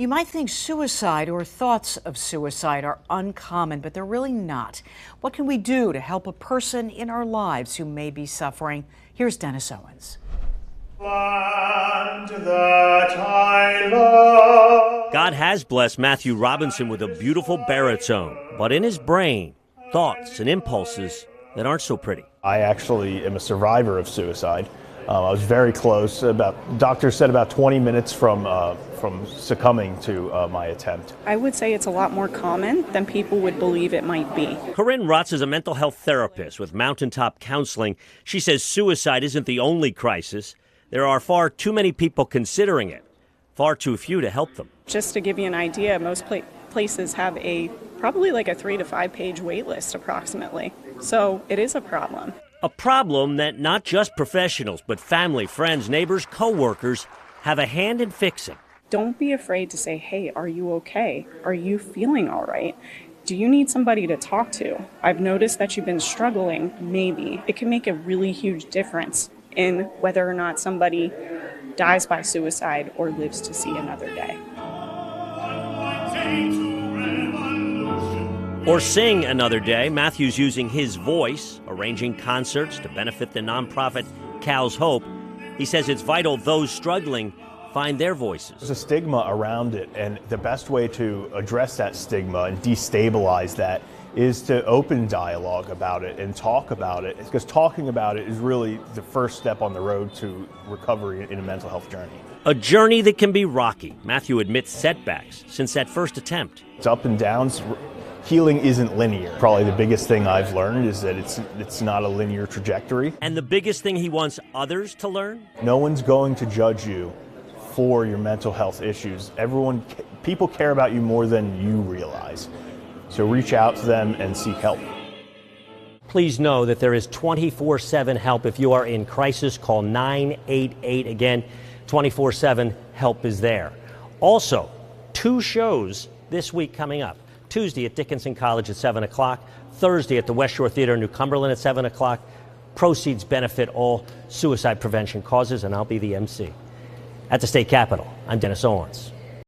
You might think suicide or thoughts of suicide are uncommon, but they're really not. What can we do to help a person in our lives who may be suffering? Here's Dennis Owens. Land that I love. God has blessed Matthew Robinson with a beautiful baritone, but in his brain, thoughts and impulses that aren't so pretty. I actually am a survivor of suicide. I was very close. Doctors said about 20 minutes from succumbing to my attempt. I would say it's a lot more common than people would believe it might be. Corinne Rutz is a mental health therapist with Mountaintop Counseling. She says suicide isn't the only crisis. There are far too many people considering it, far too few to help them. Just to give you an idea, most places have probably like a 3 to 5 page wait list approximately. So it is a problem. A problem that not just professionals, but family, friends, neighbors, co-workers have a hand in fixing. Don't be afraid to say, hey, are you okay? Are you feeling all right? Do you need somebody to talk to? I've noticed that you've been struggling, maybe. It can make a really huge difference in whether or not somebody dies by suicide or lives to see another day. Or sing another day. Matthew's using his voice, arranging concerts to benefit the nonprofit Cal's Hope. He says it's vital those struggling find their voices. There's a stigma around it, and the best way to address that stigma and destabilize that is to open dialogue about it and talk about it, because talking about it is really the first step on the road to recovery in a mental health journey. A journey that can be rocky. Matthew admits setbacks since that first attempt. It's up and downs. Healing isn't linear. Probably the biggest thing I've learned is that it's not a linear trajectory. And the biggest thing he wants others to learn? No one's going to judge you for your mental health issues. People care about you more than you realize. So reach out to them and seek help. Please know that there is 24/7 help. If you are in crisis, call 988. Again, 24/7 help is there. Also, 2 shows this week coming up. Tuesday at Dickinson College at 7 o'clock. Thursday at the West Shore Theater in New Cumberland at 7 o'clock. Proceeds benefit all suicide prevention causes, and I'll be the MC. At the State Capitol, I'm Dennis Owens.